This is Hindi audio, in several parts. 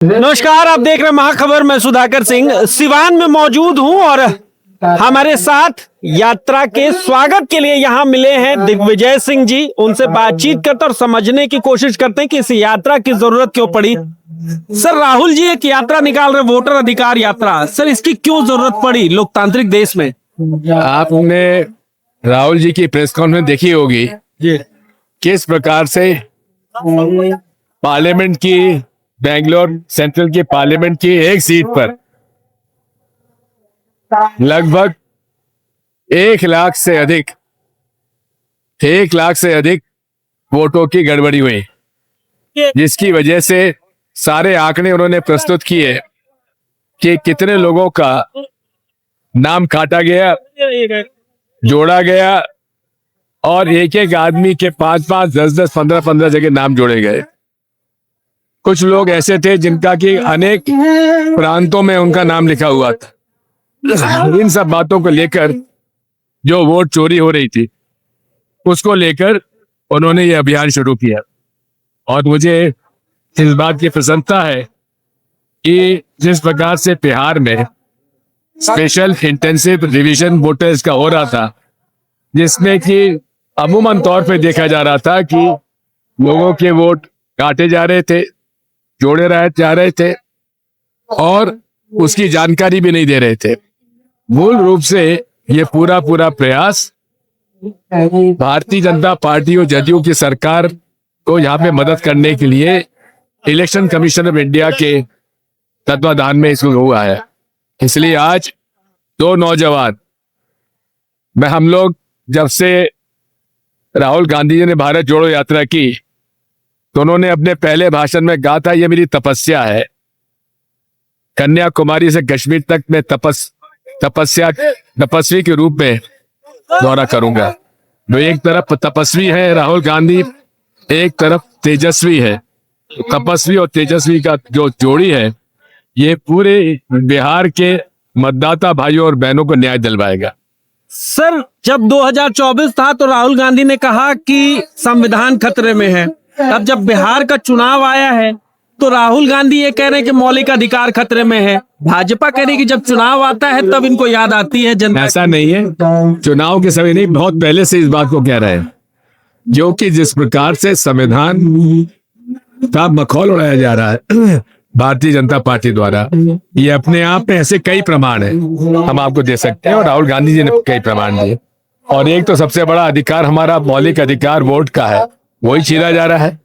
नमस्कार, आप देख रहे हैं महाखबर। मैं सुधाकर सिंह सिवान में मौजूद हूं और हमारे साथ यात्रा के स्वागत के लिए यहां मिले हैं दिग्विजय सिंह जी। उनसे बातचीत करते और समझने की कोशिश करते हैं कि इस यात्रा की जरूरत क्यों पड़ी। सर, राहुल जी एक यात्रा निकाल रहे, वोटर अधिकार यात्रा, सर इसकी क्यों जरूरत पड़ी लोकतांत्रिक देश में? आपने राहुल जी की प्रेस कॉन्फ्रेंस देखी होगी जी। किस प्रकार से पार्लियामेंट की, बेंगलोर सेंट्रल की पार्लियामेंट की एक सीट पर लगभग 1 लाख से अधिक वोटों की गड़बड़ी हुई, जिसकी वजह से सारे आंकड़े उन्होंने प्रस्तुत किए कि कितने लोगों का नाम काटा गया, जोड़ा गया और एक एक आदमी के 5-5, 10-10, 15-15 जगह नाम जोड़े गए। कुछ लोग ऐसे थे जिनका कि अनेक प्रांतों में उनका नाम लिखा हुआ था। इन सब बातों को लेकर जो वोट चोरी हो रही थी उसको लेकर उन्होंने ये अभियान शुरू किया और मुझे इस बात की प्रसन्नता है कि जिस प्रकार से बिहार में स्पेशल इंटेंसिव रिवीजन वोटर्स का हो रहा था, जिसमें कि अमूमन तौर पे देखा जा रहा था कि लोगों के वोट काटे जा रहे थे, जोड़े जा रहे थे और उसकी जानकारी भी नहीं दे रहे थे। मूल रूप से ये पूरा प्रयास भारतीय जनता पार्टी और जदयू की सरकार को यहाँ पे मदद करने के लिए इलेक्शन कमीशन ऑफ इंडिया के तत्वाधान में इसको हुआ है। इसलिए आज 2 नौजवान हम लोग जब से राहुल गांधी जी ने भारत जोड़ो यात्रा की तो उन्होंने अपने पहले भाषण में कहा था, ये मेरी तपस्या है, कन्याकुमारी से कश्मीर तक मैं तपस्वी के रूप में दौरा करूंगा। वो एक तरफ तपस्वी है राहुल गांधी, एक तरफ तेजस्वी है। तपस्वी और तेजस्वी का जो जोड़ी है ये पूरे बिहार के मतदाता भाइयों और बहनों को न्याय दिलवाएगा। सर, जब 2024 था तो राहुल गांधी ने कहा कि संविधान खतरे में है। अब जब बिहार का चुनाव आया है तो राहुल गांधी ये कह रहे हैं कि मौलिक अधिकार खतरे में है। भाजपा कह रही है कि जब चुनाव आता है तब इनको याद आती है जनता। ऐसा नहीं है, चुनाव के समय नहीं, बहुत पहले से इस बात को कह रहे हैं, जो कि जिस प्रकार से संविधान का मखौल उड़ाया जा रहा है भारतीय जनता पार्टी द्वारा, ये अपने आप में ऐसे कई प्रमाण है हम आपको दे सकते हैं और राहुल गांधी जी ने कई प्रमाण दिए। और एक तो सबसे बड़ा अधिकार हमारा मौलिक अधिकार वोट का है, वही छीना जा रहा है।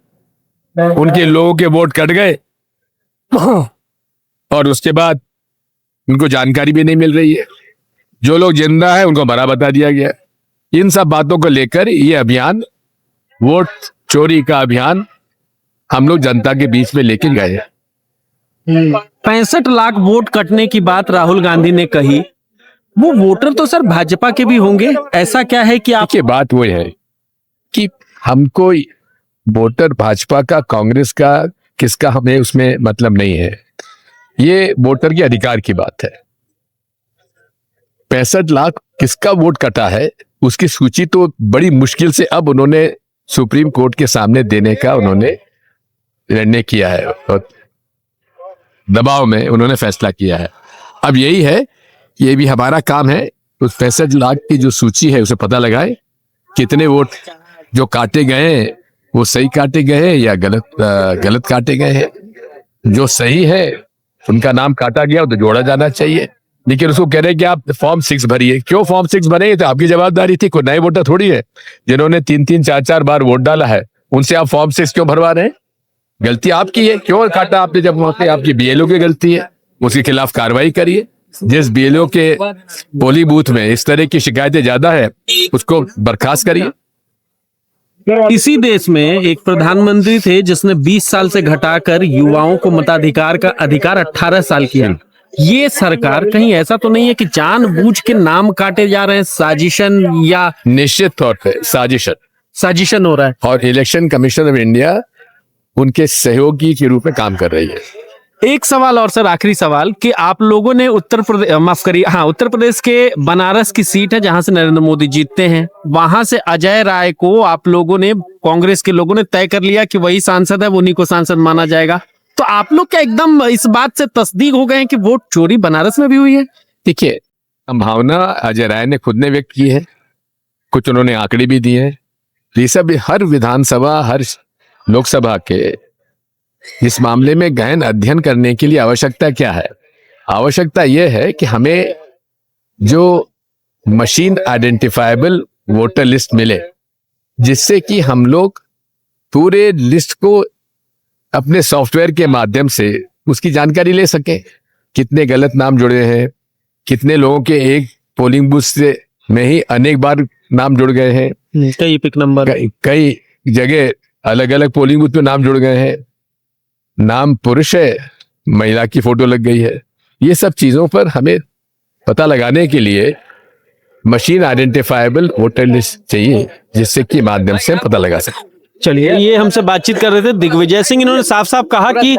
उनके लोगों के वोट कट गए और उसके बाद उनको जानकारी भी नहीं मिल रही है। जो लोग जिंदा है उनको मरा बता दिया गया। इन सब बातों को लेकर ये अभियान, वोट चोरी का अभियान, हम लोग जनता के बीच में लेके गए। 65 लाख वोट कटने की बात राहुल गांधी ने कही। वो वोटर तो सर भाजपा के भी होंगे। ऐसा क्या है कि आपकी बात वो है कि हमको वोटर भाजपा का, कांग्रेस का, किसका हमें उसमें मतलब नहीं है। ये वोटर के अधिकार की बात है। 65 लाख किसका वोट कटा है उसकी सूची तो बड़ी मुश्किल से अब उन्होंने सुप्रीम कोर्ट के सामने देने का उन्होंने निर्णय किया है और दबाव में उन्होंने फैसला किया है। अब यही है, ये भी हमारा काम है उस 65 लाख की जो सूची है उसे पता लगाए, कितने वोट जो काटे गए वो सही काटे गए या गलत काटे गए हैं। जो सही है उनका नाम काटा गया तो जोड़ा जाना चाहिए। लेकिन उसको कह रहे हैं कि आप फॉर्म 6 भरिए। क्यों फॉर्म 6 भरे? तो आपकी जवाबदारी थी, कोई नए वोटर थोड़ी है। जिन्होंने 3-3, 4-4 बार वोट डाला है उनसे आप फॉर्म 6 क्यों भरवा रहे हैं? गलती आपकी है, क्यों काटा आपने? जब आपकी बीएलओ की गलती है उसके खिलाफ कार्रवाई करिए। जिस बीएलओ के पोलिंग बूथ में इस तरह की शिकायतें ज्यादा है उसको बर्खास्त करिए। इसी देश में एक प्रधानमंत्री थे जिसने 20 साल से घटाकर युवाओं को मताधिकार का अधिकार 18 साल किया। ये सरकार कहीं ऐसा तो नहीं है कि जानबूझ के नाम काटे जा रहे हैं? साजिशन या निश्चित तौर पे साजिशन हो रहा है और इलेक्शन कमीशन ऑफ इंडिया उनके सहयोगी के रूप में काम कर रही है। एक सवाल और सर, आखिरी सवाल, कि आप लोगों ने उत्तर प्रदेश के बनारस की सीट है जहां से नरेंद्र मोदी जीतते हैं, वहां से अजय राय को आप लोगों ने, कांग्रेस के लोगों ने तय कर लिया कि वही सांसद है, उन्हीं को सांसद माना जाएगा। तो आप लोग क्या एकदम इस बात से तस्दीक हो गए हैं कि वोट चोरी बनारस में भी हुई है? देखिए, संभावना अजय राय ने खुद ने व्यक्त की है, कुछ उन्होंने आंकड़े भी दिए हैं। ये सब हर विधानसभा, हर लोकसभा के इस मामले में गहन अध्ययन करने के लिए आवश्यकता क्या है? आवश्यकता यह है कि हमें जो मशीन आइडेंटिफाइबल वोटर लिस्ट मिले, जिससे कि हम लोग पूरे लिस्ट को अपने सॉफ्टवेयर के माध्यम से उसकी जानकारी ले सकें। कितने गलत नाम जुड़े हैं, कितने लोगों के एक पोलिंग बूथ से में ही अनेक बार नाम जुड़ गए हैं, कई पिक नंबर, कई जगह अलग अलग पोलिंग बूथ में नाम जुड़ गए हैं, नाम पुरुष है, महिला की फोटो लग गई है। ये सब चीजों पर हमें पता लगाने के लिए मशीन आइडेंटिफाइबल वोटर लिस्ट चाहिए, जिससे कि माध्यम से पता लगा सके। चलिए, ये हमसे बातचीत कर रहे थे दिग्विजय सिंह। इन्होंने साफ साफ कहा कि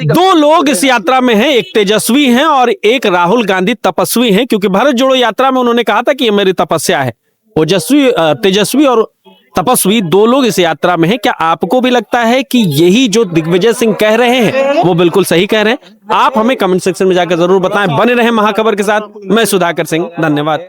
दो लोग इस यात्रा में हैं, एक तेजस्वी हैं और एक राहुल गांधी तपस्वी हैं, क्योंकि भारत जोड़ो यात्रा में उन्होंने कहा था कि ये मेरी तपस्या है। तेजस्वी और तपस्वी दो लोग इस यात्रा में हैं। क्या आपको भी लगता है कि यही जो दिग्विजय सिंह कह रहे हैं वो बिल्कुल सही कह रहे हैं? आप हमें कमेंट सेक्शन में जाकर जरूर बताएं। बने रहें महाखबर के साथ। मैं सुधाकर सिंह, धन्यवाद।